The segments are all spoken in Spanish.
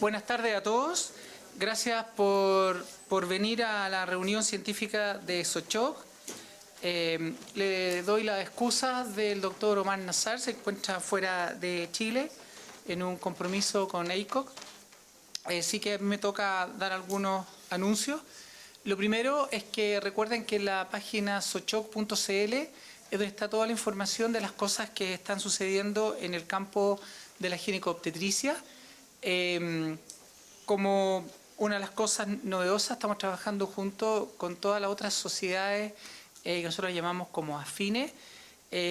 Buenas tardes a todos. Gracias por venir a la reunión científica de Sochoc. Le doy las excusas del doctor Omar Nazar, se encuentra fuera de Chile en un compromiso con EICOC. Sí que me toca dar algunos anuncios. Lo primero es que recuerden que en la página sochoc.cl es donde está toda la información de las cosas que están sucediendo en el campo de la ginecobstetricia. Como una de las cosas novedosas, estamos trabajando junto con todas las otras sociedades que nosotros llamamos como afines,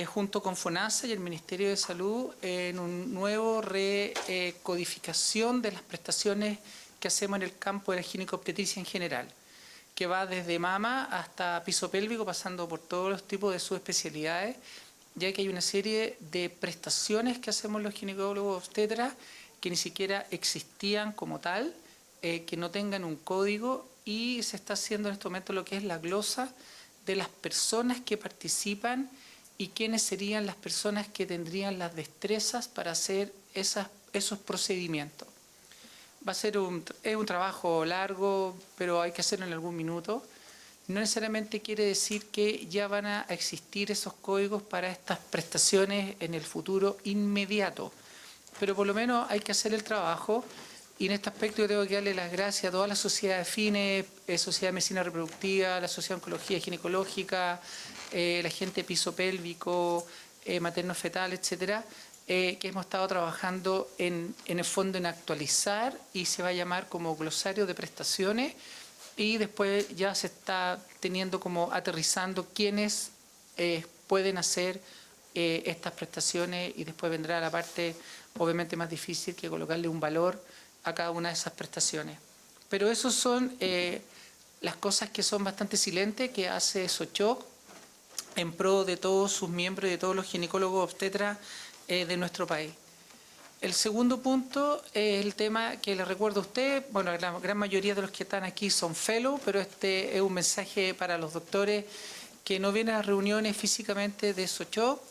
junto con FONASA y el Ministerio de Salud, en un nuevo recodificación de las prestaciones que hacemos en el campo de la ginecobstetricia en general, que va desde mama hasta piso pélvico, pasando por todos los tipos de subespecialidades, ya que hay una serie de prestaciones que hacemos los ginecólogos obstetras que ni siquiera existían como tal, que no tengan un código, y se está haciendo en este momento lo que es la glosa de las personas que participan y quiénes serían las personas que tendrían las destrezas para hacer esos procedimientos. Va a ser un trabajo largo, pero hay que hacerlo en algún minuto. No necesariamente quiere decir que ya van a existir esos códigos para estas prestaciones en el futuro inmediato, pero por lo menos hay que hacer el trabajo. Y en este aspecto yo tengo que darle las gracias a todas las sociedades afines, Sociedad de Medicina Reproductiva, la Sociedad de Oncología Ginecológica, la gente de piso pélvico, materno-fetal, etcétera, que hemos estado trabajando en el fondo en actualizar, y se va a llamar como glosario de prestaciones, y después ya se está teniendo como aterrizando quiénes pueden hacer estas prestaciones, y después vendrá la parte obviamente más difícil, que colocarle un valor a cada una de esas prestaciones. Pero esas son las cosas que son bastante silentes que hace Sochoc en pro de todos sus miembros y de todos los ginecólogos obstetras de nuestro país. El segundo punto es el tema que les recuerdo a usted. Bueno, la gran mayoría de los que están aquí son fellow, pero este es un mensaje para los doctores que no vienen a las reuniones físicamente de Sochoc.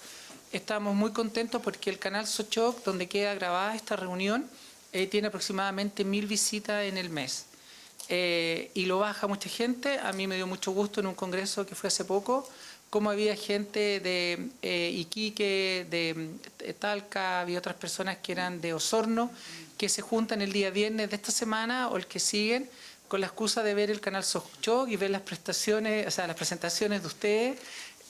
Estamos muy contentos porque el canal Sochoc, donde queda grabada esta reunión, tiene aproximadamente 1000 visitas en el mes. Y lo baja mucha gente. A mí me dio mucho gusto en un congreso que fue hace poco, como había gente de Iquique, de Talca, había otras personas que eran de Osorno, que se juntan el día viernes de esta semana o el que siguen, con la excusa de ver el canal Sochoc y ver las prestaciones, o sea, las presentaciones de ustedes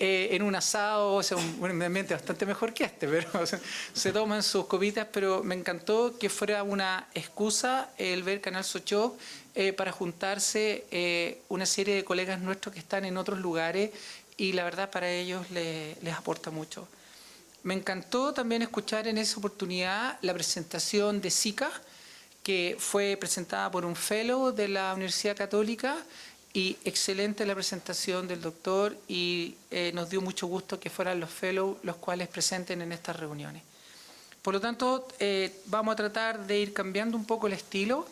en un asado, o sea, un ambiente bastante mejor que este, pero o sea, se toman sus copitas. Pero me encantó que fuera una excusa el ver canal Sochoc para juntarse una serie de colegas nuestros que están en otros lugares, y la verdad para ellos les aporta mucho. Me encantó también escuchar en esa oportunidad la presentación de Zika, que fue presentada por un fellow de la Universidad Católica, y excelente la presentación del doctor, y nos dio mucho gusto que fueran los fellows los cuales presenten en estas reuniones. Por lo tanto, vamos a tratar de ir cambiando un poco el estilo,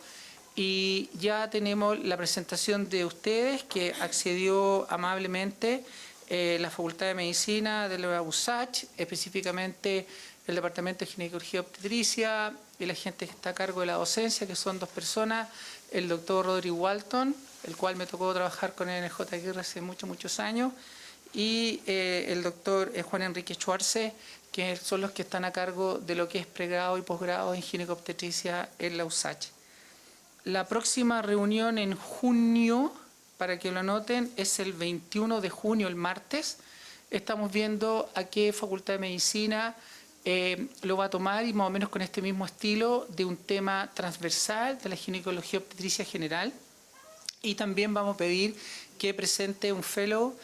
y ya tenemos la presentación de ustedes que accedió amablemente la Facultad de Medicina de la USACH, específicamente el Departamento de Ginecología y Obstetricia, y la gente que está a cargo de la docencia, que son 2 personas, el doctor Rodrigo Walton, el cual me tocó trabajar con él en el J. Aguirre hace muchos años, y el doctor Juan Enrique Schwarze, que son los que están a cargo de lo que es pregrado y posgrado en ginecobstetricia en la USACH. La próxima reunión en junio, para que lo anoten, es el 21 de junio, el martes. Estamos viendo a qué Facultad de Medicina lo va a tomar, y más o menos con este mismo estilo de un tema transversal de la ginecología obstetricia general. Y también vamos a pedir que presente un fellow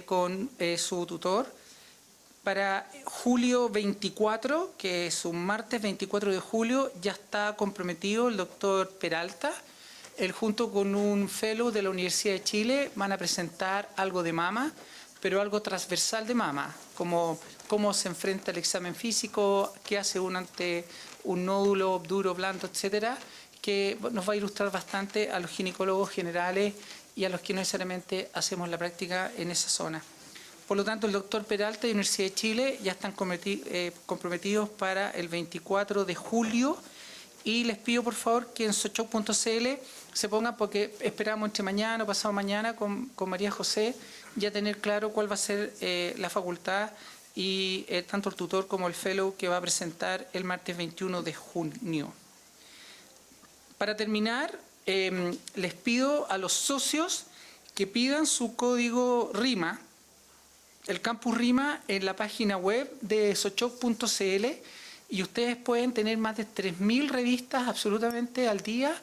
con su tutor. Para julio 24, que es un martes 24 de julio, ya está comprometido el doctor Peralta. Él junto con un fellow de la Universidad de Chile van a presentar algo de mama, pero algo transversal de mama, como cómo se enfrenta el examen físico, qué hace uno ante un nódulo duro, blando, etcétera, que nos va a ilustrar bastante a los ginecólogos generales y a los que no necesariamente hacemos la práctica en esa zona. Por lo tanto, el doctor Peralta de la Universidad de Chile ya están comprometidos para el 24 de julio, y les pido por favor que en sochoc.cl se pongan, porque esperamos entre mañana o pasado mañana con María José ya tener claro cuál va a ser la facultad y tanto el tutor como el fellow que va a presentar el martes 21 de junio. Para terminar, les pido a los socios que pidan su código RIMA, el campus RIMA, en la página web de sochoc.cl, y ustedes pueden tener más de 3.000 revistas absolutamente al día,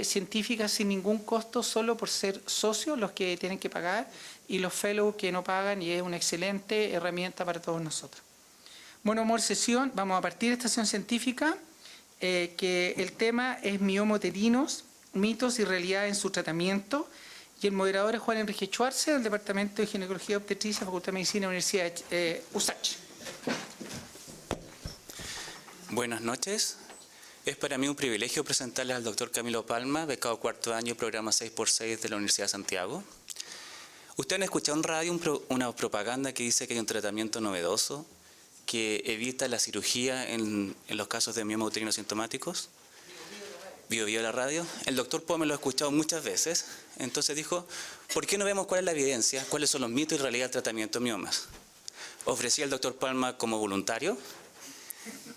científicas sin ningún costo, solo por ser socios, los que tienen que pagar, y los fellows que no pagan, y es una excelente herramienta para todos nosotros. Bueno, amor, sesión, vamos a partir de esta sesión científica, que el tema es mioma uterinos, mitos y realidades en su tratamiento, y el moderador es Juan Enrique Schwarze, del Departamento de Ginecología y Obstetricia, Facultad de Medicina, Universidad USACH. Buenas noches. Es para mí un privilegio presentarles al doctor Camilo Palma, becado cuarto año, programa 6x6 de la Universidad de Santiago. Ustedes han escuchado en radio una propaganda que dice que hay un tratamiento novedoso que evita la cirugía en los casos de mioma uterino sintomáticos. Bio la radio. El doctor Pomer lo ha escuchado muchas veces. Entonces dijo, ¿por qué no vemos cuál es la evidencia, cuáles son los mitos y realidad del tratamiento de miomas? Ofrecí al doctor Palma como voluntario.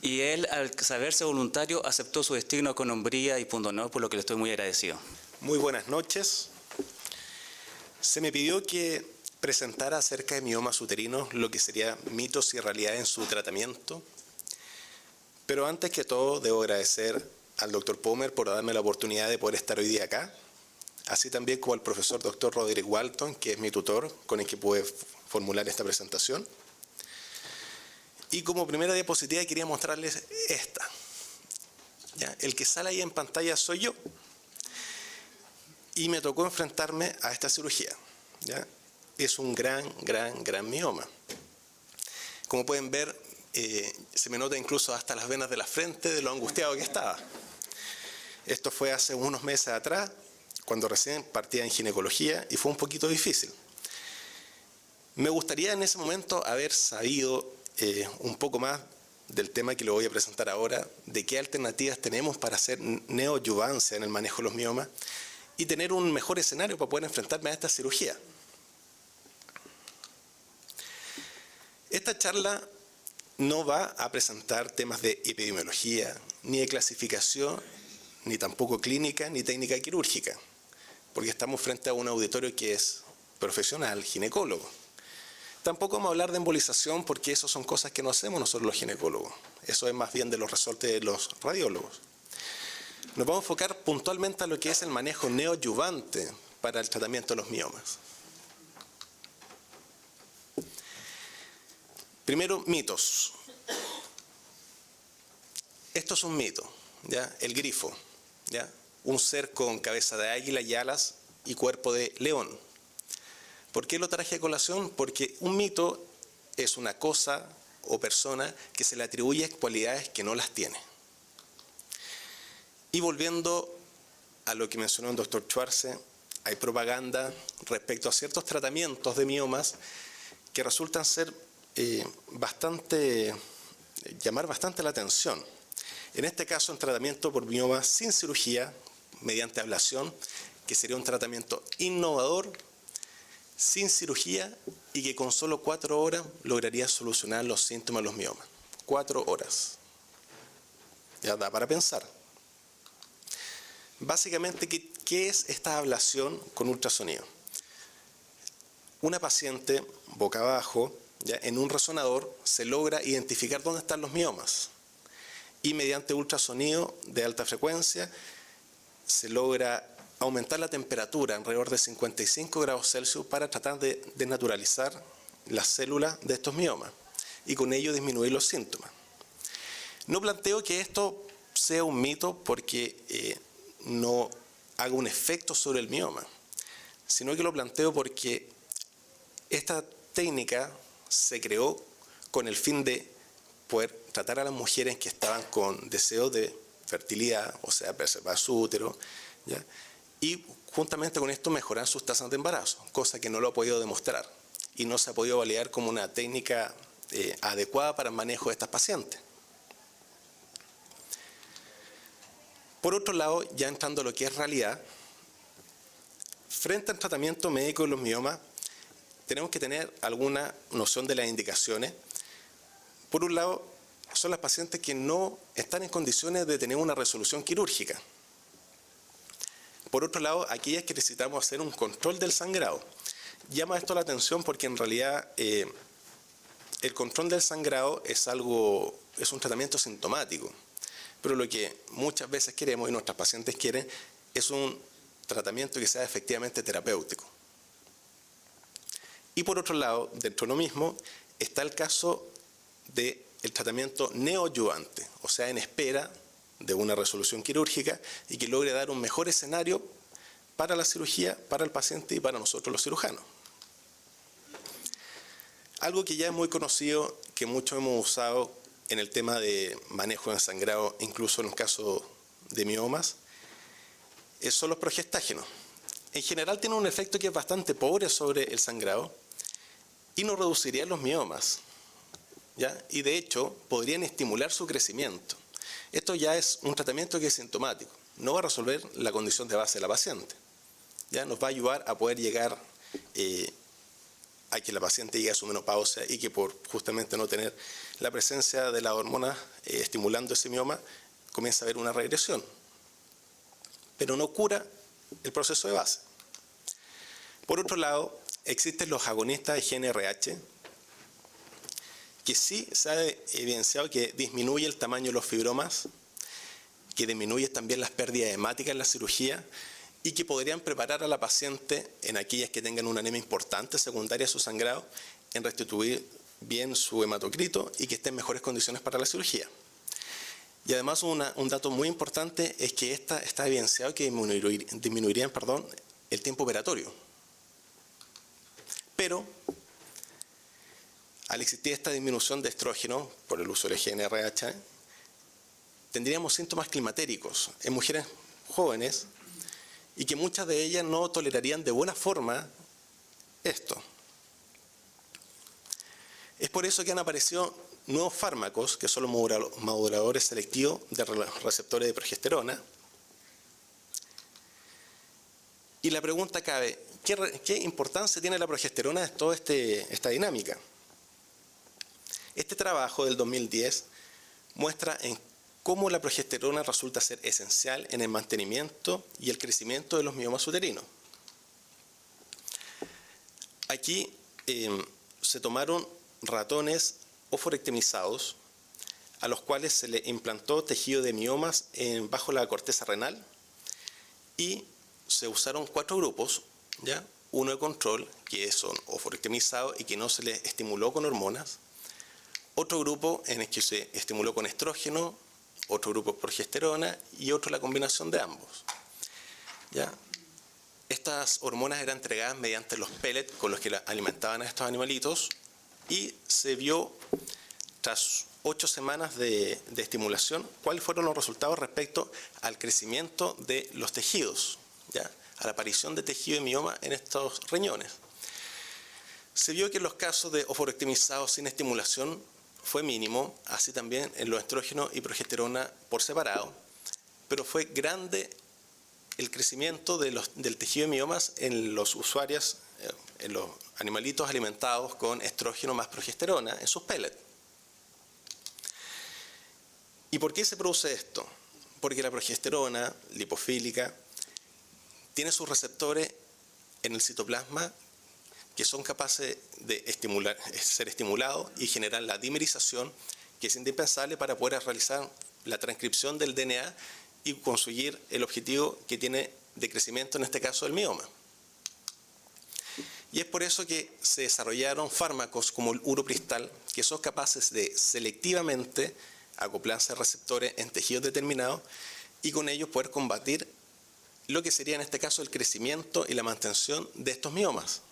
Y él, al saberse voluntario, aceptó su destino con hombría y pundonor, por lo que le estoy muy agradecido. Muy buenas noches. Se me pidió que presentara acerca de miomas uterinos lo que sería mitos y realidades en su tratamiento. Pero antes que todo, debo agradecer al doctor Pomer por darme la oportunidad de poder estar hoy día acá, así también como al profesor doctor Roderick Walton, que es mi tutor, con el que pude formular esta presentación. Y como primera diapositiva quería mostrarles esta. ¿Ya? El que sale ahí en pantalla soy yo. Y me tocó enfrentarme a esta cirugía. ¿Ya? Es un gran mioma. Como pueden ver, se me nota incluso hasta las venas de la frente de lo angustiado que estaba. Esto fue hace unos meses atrás, cuando recién partía en ginecología, y fue un poquito difícil. Me gustaría en ese momento haber sabido un poco más del tema que le voy a presentar ahora, de qué alternativas tenemos para hacer neoadyuvancia en el manejo de los miomas y tener un mejor escenario para poder enfrentarme a esta cirugía. Esta charla no va a presentar temas de epidemiología, ni de clasificación, ni tampoco clínica, ni técnica quirúrgica, porque estamos frente a un auditorio que es profesional, ginecólogo. Tampoco vamos a hablar de embolización porque eso son cosas que no hacemos nosotros los ginecólogos. Eso es más bien de los resortes de los radiólogos. Nos vamos a enfocar puntualmente a lo que es el manejo neoadyuvante para el tratamiento de los miomas. Primero, mitos. Esto es un mito, ¿ya? El grifo, ¿ya? Un ser con cabeza de águila y alas y cuerpo de león. ¿Por qué lo traje a colación? Porque un mito es una cosa o persona que se le atribuye cualidades que no las tiene. Y volviendo a lo que mencionó el doctor Schwarze, hay propaganda respecto a ciertos tratamientos de miomas que resultan ser llamar bastante la atención. En este caso, un tratamiento por miomas sin cirugía, mediante ablación, que sería un tratamiento innovador, sin cirugía y que con solo 4 horas lograría solucionar los síntomas de los miomas. 4 horas. Ya da para pensar. Básicamente, ¿qué es esta ablación con ultrasonido? Una paciente, boca abajo, ya, en un resonador, se logra identificar dónde están los miomas. Y mediante ultrasonido de alta frecuencia, se logra aumentar la temperatura alrededor de 55 grados Celsius para tratar de desnaturalizar las células de estos miomas y con ello disminuir los síntomas. No planteo que esto sea un mito porque no haga un efecto sobre el mioma, sino que lo planteo porque esta técnica se creó con el fin de poder tratar a las mujeres que estaban con deseos de fertilidad, o sea, preservar su útero, ¿ya? Y juntamente con esto mejorar sus tasas de embarazo, cosa que no lo ha podido demostrar y no se ha podido validar como una técnica adecuada para el manejo de estas pacientes. Por otro lado, ya entrando a lo que es realidad, frente al tratamiento médico de los miomas, tenemos que tener alguna noción de las indicaciones. Por un lado, son las pacientes que no están en condiciones de tener una resolución quirúrgica. Por otro lado, aquellas que necesitamos hacer un control del sangrado. Llama esto la atención porque en realidad el control del sangrado es un tratamiento sintomático. Pero lo que muchas veces queremos y nuestras pacientes quieren es un tratamiento que sea efectivamente terapéutico. Y por otro lado, dentro de lo mismo, está el caso del tratamiento neoadyuvante, o sea, en espera de una resolución quirúrgica y que logre dar un mejor escenario para la cirugía, para el paciente y para nosotros los cirujanos. Algo que ya es muy conocido, que muchos hemos usado en el tema de manejo de sangrado, incluso en el caso de miomas, son los progestágenos. En general tienen un efecto que es bastante pobre sobre el sangrado y no reducirían los miomas, ¿ya? Y de hecho podrían estimular su crecimiento. Esto ya es un tratamiento que es sintomático, no va a resolver la condición de base de la paciente, ¿ya? Nos va a ayudar a poder llegar a que la paciente llegue a su menopausia y que por justamente no tener la presencia de la hormona estimulando ese mioma, comienza a haber una regresión. Pero no cura el proceso de base. Por otro lado, existen los agonistas de GnRH, que sí se ha evidenciado que disminuye el tamaño de los fibromas, que disminuye también las pérdidas hemáticas en la cirugía y que podrían preparar a la paciente, en aquellas que tengan una anemia importante secundaria a su sangrado, en restituir bien su hematocrito y que esté en mejores condiciones para la cirugía. Y además un dato muy importante es que está evidenciado que disminuirían el tiempo operatorio. Pero al existir esta disminución de estrógeno por el uso del GnRH, tendríamos síntomas climatéricos en mujeres jóvenes y que muchas de ellas no tolerarían de buena forma esto. Es por eso que han aparecido nuevos fármacos, que son los moduladores selectivos de receptores de progesterona. Y la pregunta cabe, ¿qué importancia tiene la progesterona en toda esta dinámica? Este trabajo del 2010 muestra en cómo la progesterona resulta ser esencial en el mantenimiento y el crecimiento de los miomas uterinos. Aquí se tomaron ratones oforectomizados a los cuales se le implantó tejido de miomas bajo la corteza renal y se usaron 4 grupos, ¿ya? Uno de control, que son oforectomizados y que no se les estimuló con hormonas, otro grupo en el que se estimuló con estrógeno, otro grupo progesterona y otro la combinación de ambos, ¿ya? Estas hormonas eran entregadas mediante los pellets con los que alimentaban a estos animalitos y se vio, tras 8 semanas de estimulación, cuáles fueron los resultados respecto al crecimiento de los tejidos, ¿ya? A la aparición de tejido de mioma en estos riñones. Se vio que en los casos de oforectomizados sin estimulación fue mínimo, así también en los estrógenos y progesterona por separado, pero fue grande el crecimiento del tejido de miomas en los usuarios, en los animalitos alimentados con estrógeno más progesterona en sus pellets. ¿Y por qué se produce esto? Porque la progesterona lipofílica tiene sus receptores en el citoplasma que son capaces de ser estimulados y generar la dimerización, que es indispensable para poder realizar la transcripción del DNA y conseguir el objetivo que tiene de crecimiento, en este caso del mioma. Y es por eso que se desarrollaron fármacos como el uropristal, que son capaces de selectivamente acoplarse a receptores en tejidos determinados y con ellos poder combatir lo que sería en este caso el crecimiento y la mantención de estos miomas.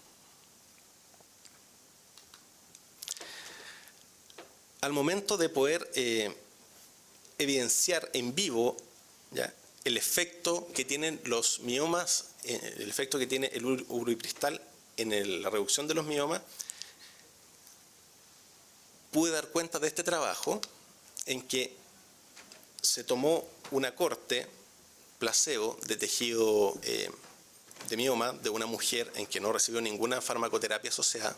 Al momento de poder evidenciar en vivo, ¿ya?, el efecto que tienen los miomas, el efecto que tiene el uropristal en la reducción de los miomas, pude dar cuenta de este trabajo en que se tomó una corte placebo de tejido de mioma de una mujer en que no recibió ninguna farmacoterapia asociada,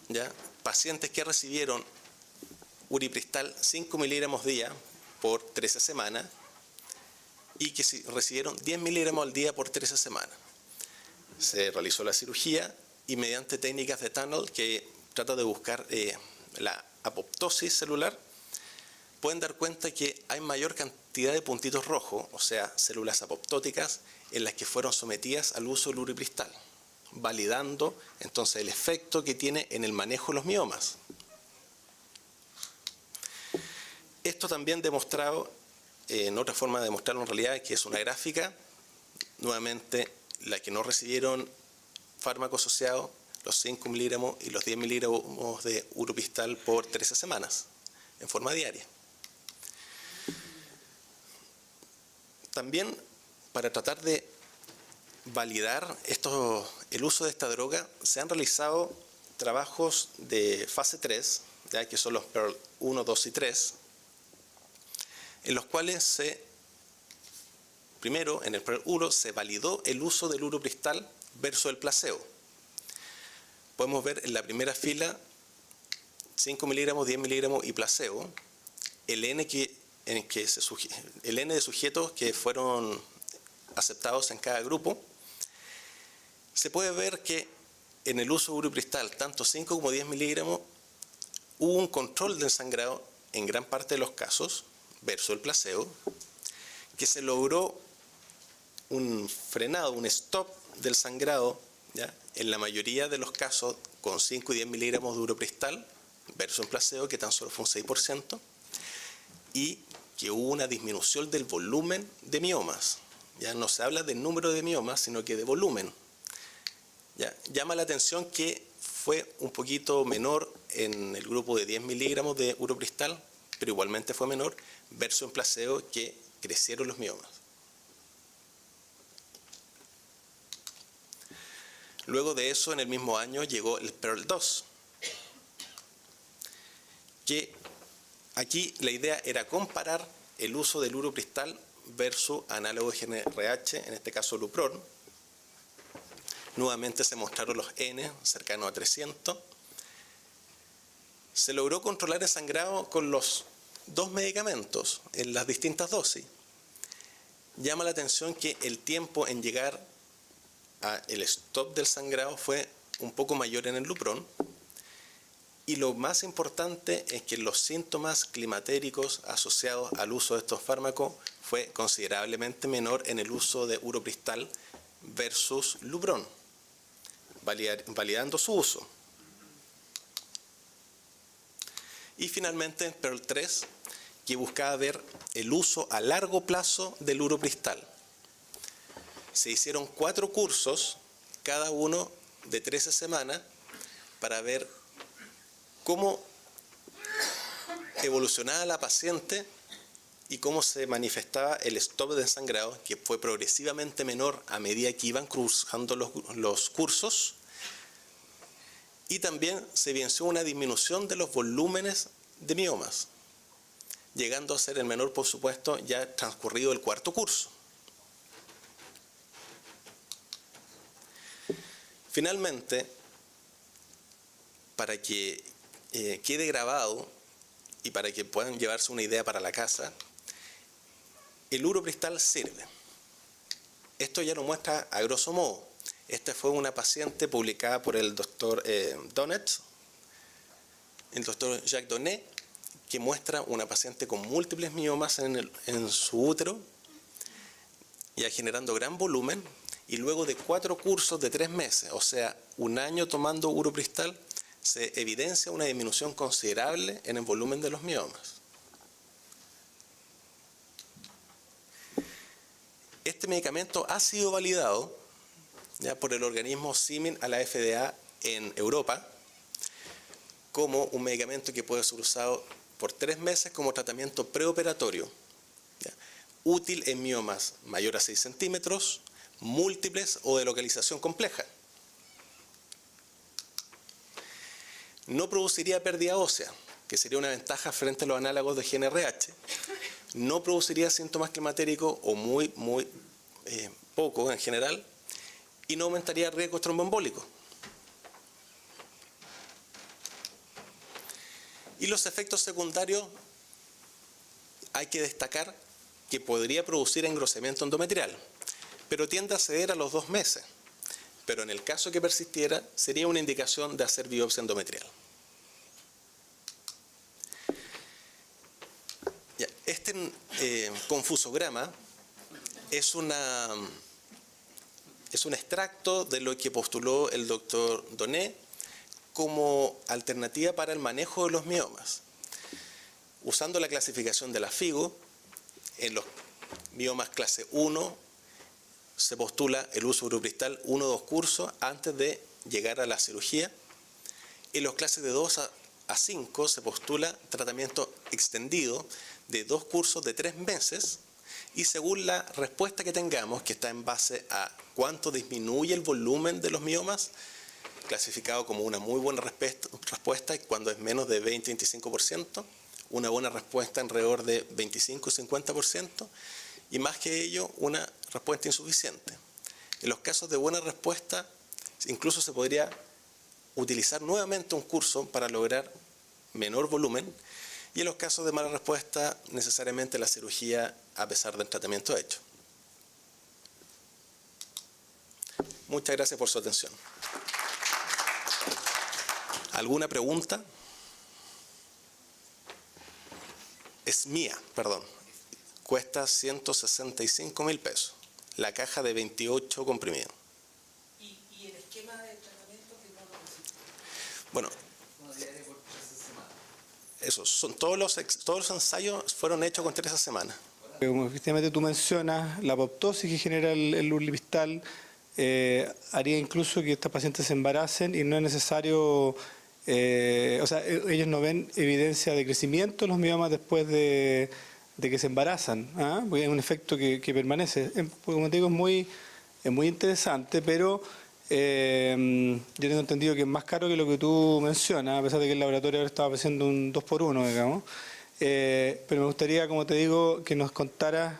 ¿ya? Pacientes que recibieron uripristal 5 miligramos día por 13 semanas y que recibieron 10 miligramos al día por 13 semanas. Se realizó la cirugía y mediante técnicas de tunnel que trata de buscar la apoptosis celular, pueden dar cuenta que hay mayor cantidad de puntitos rojos, o sea, células apoptóticas, en las que fueron sometidas al uso del uripristal, validando entonces el efecto que tiene en el manejo de los miomas. Esto también demostrado, en otra forma de demostrarlo en realidad, que es una gráfica, nuevamente la que no recibieron fármaco asociado, los 5 miligramos y los 10 miligramos de uripristal por 13 semanas, en forma diaria. También, para tratar de validar el uso de esta droga, se han realizado trabajos de fase 3, ya que son los PEARL 1, 2 y 3, en los cuales primero, en el PEARL 1, se validó el uso del uripristal versus el placebo. Podemos ver en la primera fila 5 miligramos, 10 miligramos y placebo, el N de sujetos que fueron aceptados en cada grupo. Se puede ver que en el uso de uripristal, tanto 5 como 10 miligramos, hubo un control del sangrado en gran parte de los casos, versus el placebo, que se logró un frenado, un stop del sangrado, ¿ya?, en la mayoría de los casos con 5 y 10 miligramos de uripristal, versus un placebo que tan solo fue un 6%, y que hubo una disminución del volumen de miomas. Ya no se habla del número de miomas, sino que de volumen. ¿Ya? Llama la atención que fue un poquito menor en el grupo de 10 miligramos de uripristal, pero igualmente fue menor, versus un placebo que crecieron los miomas. Luego de eso, en el mismo año, llegó el PEARL 2, que aquí la idea era comparar el uso del uripristal versus análogo de GnRH, en este caso Lupron. Nuevamente se mostraron los N cercanos a 300. Se logró controlar el sangrado con los dos medicamentos en las distintas dosis. Llama la atención que el tiempo en llegar al stop del sangrado fue un poco mayor en el Lupron. Y lo más importante es que los síntomas climatéricos asociados al uso de estos fármacos fue considerablemente menor en el uso de uripristal versus Lupron, validando su uso. Y finalmente PEARL 3, que buscaba ver el uso a largo plazo del uripristal. Se hicieron 4 cursos, cada uno de 13 semanas, para ver cómo evolucionaba la paciente y cómo se manifestaba el stop de sangrado, que fue progresivamente menor a medida que iban cruzando los cursos. Y también se evidenció una disminución de los volúmenes de miomas, llegando a ser el menor, por supuesto, ya transcurrido el 4.º curso. Finalmente, para que quede grabado y para que puedan llevarse una idea para la casa, el uripristal sirve. Esto ya lo muestra a grosso modo. Esta fue una paciente publicada por el doctor Donnet, el doctor Jacques Donnet, que muestra una paciente con múltiples miomas en su útero, ya generando gran volumen, y luego de 4 cursos de 3 meses, o sea, un año tomando uripristal, se evidencia una disminución considerable en el volumen de los miomas. Este medicamento ha sido validado ya por el organismo símil a la FDA en Europa como un medicamento que puede ser usado por 3 meses como tratamiento preoperatorio, ¿ya?, útil en miomas mayor a 6 centímetros, múltiples o de localización compleja. No produciría pérdida ósea, que sería una ventaja frente a los análogos de GnRH. no produciría síntomas climatéricos o muy poco en general, y no aumentaría riesgos tromboembólicos. Y los efectos secundarios hay que destacar que podría producir engrosamiento endometrial, pero tiende a ceder a los 2 meses. Pero en el caso que persistiera, sería una indicación de hacer biopsia endometrial. Ya, este confusograma es un extracto de lo que postuló el doctor Donet como alternativa para el manejo de los miomas. Usando la clasificación de la FIGO, en los miomas clase 1 se postula el uso de uripristal 1 o 2 cursos antes de llegar a la cirugía. En los clases de 2 a 5 se postula tratamiento extendido de 2 cursos de 3 meses, y según la respuesta que tengamos, que está en base a cuánto disminuye el volumen de los miomas, clasificado como una muy buena respuesta cuando es menos de 20-25%, una buena respuesta alrededor de 25 y 50%, y más que ello, una respuesta insuficiente. En los casos de buena respuesta, incluso se podría utilizar nuevamente un curso para lograr menor volumen, y en los casos de mala respuesta, necesariamente la cirugía a pesar del tratamiento hecho. Muchas gracias por su atención. ¿Alguna pregunta? Es mía, perdón. Cuesta 165.000 pesos. La caja de 28 comprimidos. ¿Y el esquema de tratamiento que no lo necesita? Bueno, eso, todos los ensayos fueron hechos con 13 semanas. Como efectivamente tú mencionas, la apoptosis que genera el uripristal haría incluso que estas pacientes se embaracen, y no es necesario, o sea, ellos no ven evidencia de crecimiento de los miomas después de que se embarazan, ¿ah? Porque es un efecto que permanece. Como te digo, es muy interesante, pero yo tengo entendido que es más caro que lo que tú mencionas, a pesar de que el laboratorio ahora estaba ofreciendo un 2x1, digamos. Pero me gustaría, como te digo, que nos contaras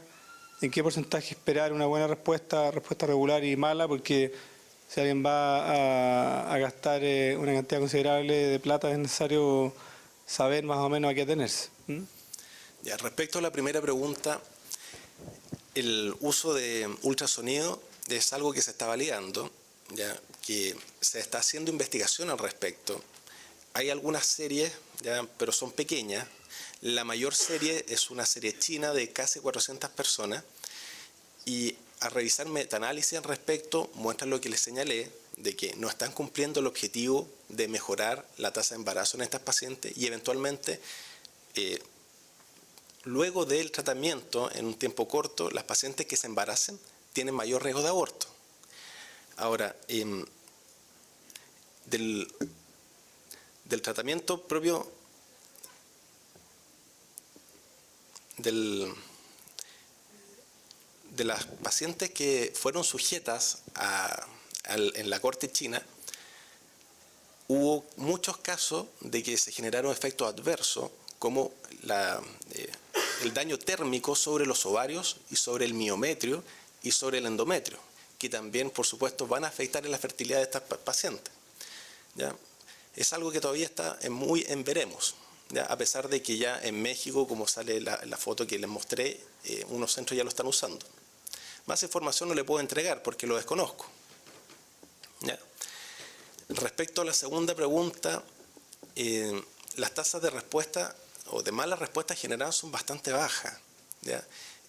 en qué porcentaje esperar una buena respuesta regular y mala, porque si alguien va a gastar una cantidad considerable de plata, es necesario saber más o menos a qué atenerse. Ya, respecto a la primera pregunta, el uso de ultrasonido es algo que se está validando, ya que se está haciendo investigación al respecto. Hay algunas series, ya, pero son pequeñas. La mayor serie es una serie china de casi 400 personas, y a revisar metaanálisis al respecto muestran lo que les señalé, de que no están cumpliendo el objetivo de mejorar la tasa de embarazo en estas pacientes, y eventualmente luego del tratamiento en un tiempo corto, las pacientes que se embaracen tienen mayor riesgo de aborto. Ahora, del tratamiento propio de las pacientes que fueron sujetas en la corte china, hubo muchos casos de que se generaron efectos adversos, como el daño térmico sobre los ovarios y sobre el miometrio y sobre el endometrio, que también, por supuesto, van a afectar en la fertilidad de estas pacientes. ¿Ya? Es algo que todavía está muy en veremos, ¿ya? A pesar de que ya en México, como sale la foto que les mostré, unos centros ya lo están usando. Más información no le puedo entregar porque lo desconozco. ¿Ya? Respecto a la segunda pregunta, las tasas de respuesta o de mala respuesta general son bastante bajas. ¿Ya?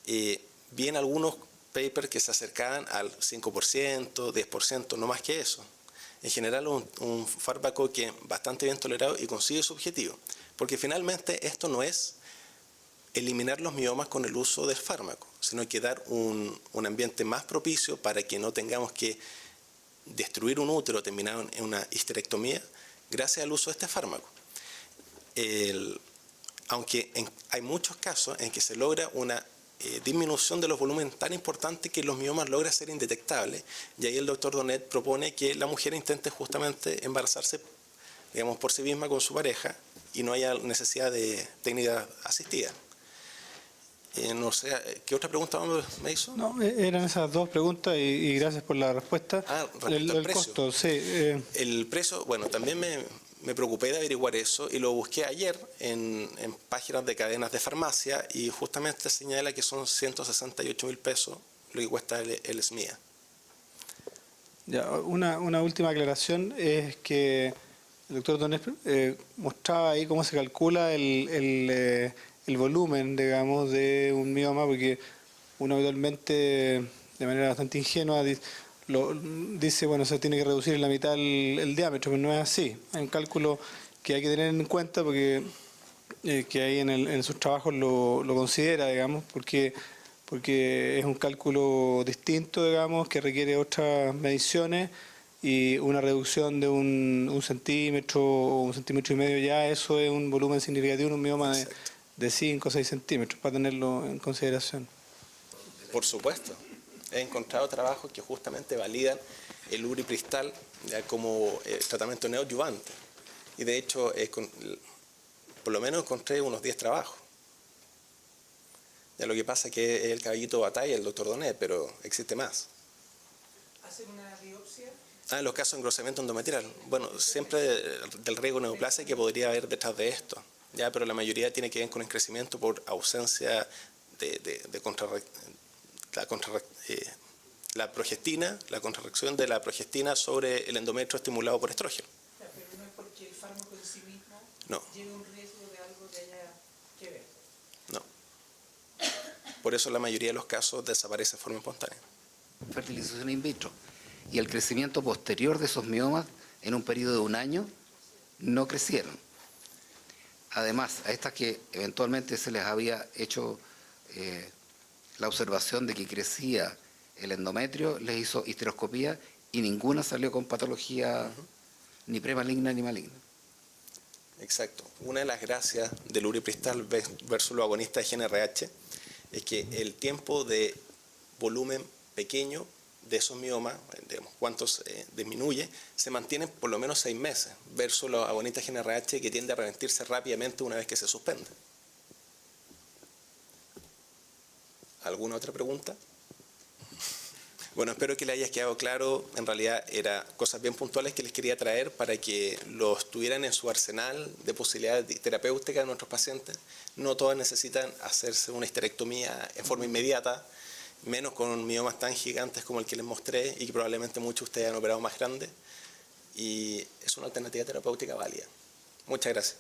Vi en algunos papers que se acercaban al 5%, 10%, no más que eso. En general, un fármaco que es bastante bien tolerado y consigue su objetivo. Porque finalmente esto no es eliminar los miomas con el uso del fármaco, sino que dar un ambiente más propicio para que no tengamos que destruir un útero terminado en una histerectomía gracias al uso de este fármaco. Aunque hay muchos casos en que se logra una disminución de los volúmenes tan importante que los miomas logran ser indetectables, y ahí el doctor Donet propone que la mujer intente justamente embarazarse, digamos, por sí misma con su pareja y no haya necesidad de técnica asistida. No sé, ¿qué otra pregunta me hizo? No, eran esas dos preguntas y gracias por la respuesta. Respecto al precio. Costo, sí. El precio, bueno, también me preocupé de averiguar eso y lo busqué ayer en páginas de cadenas de farmacia y justamente señala que son 168.000 pesos lo que cuesta el SMIA. Ya, una última aclaración es que el doctor Donés mostraba ahí cómo se calcula el volumen, digamos, de un mioma, porque uno habitualmente, de manera bastante ingenua, dice, bueno, se tiene que reducir en la mitad el diámetro, pero no es así. Hay un cálculo que hay que tener en cuenta porque que ahí en sus trabajos lo considera, digamos, porque es un cálculo distinto, digamos, que requiere otras mediciones y una reducción de un centímetro o 1,5 centímetros ya, eso es un volumen significativo en un mioma de 5 o 6 centímetros, para tenerlo en consideración. Por supuesto. He encontrado trabajos que justamente validan el uripristal ya como tratamiento neoadyuvante. Y de hecho, por lo menos encontré unos 10 trabajos. Ya lo que pasa es que es el caballito de batalla, el doctor Donés, pero existe más. ¿Hacen una biopsia? En los casos de engrosamiento endometrial. Bueno, siempre del riesgo neoplasia que podría haber detrás de esto. Ya, pero la mayoría tiene que ver con el crecimiento por ausencia de la progestina, la contrarrección de la progestina sobre el endometrio estimulado por estrógeno. Pero no es porque el fármaco en sí mismo lleve un riesgo de algo que haya que ver. No. Por eso la mayoría de los casos desaparece de forma espontánea. Fertilización in vitro. Y el crecimiento posterior de esos miomas en un periodo de 1 año no crecieron. Además, a estas que eventualmente se les había hecho la observación de que crecía el endometrio, les hizo histeroscopía y ninguna salió con patología ni premaligna ni maligna. Exacto. Una de las gracias del uripristal versus los agonistas de GnRH es que el tiempo de volumen pequeño de esos miomas, digamos, cuántos disminuye, se mantienen por lo menos 6 meses, versus los agonistas GnRH que tiende a revertirse rápidamente una vez que se suspende. ¿Alguna otra pregunta? Bueno, espero que le haya quedado claro. En realidad eran cosas bien puntuales que les quería traer para que los tuvieran en su arsenal de posibilidades terapéuticas de nuestros pacientes. No todas necesitan hacerse una histerectomía en forma inmediata, menos con miomas tan gigantes como el que les mostré y que probablemente muchos de ustedes han operado más grandes. Y es una alternativa terapéutica válida. Muchas gracias.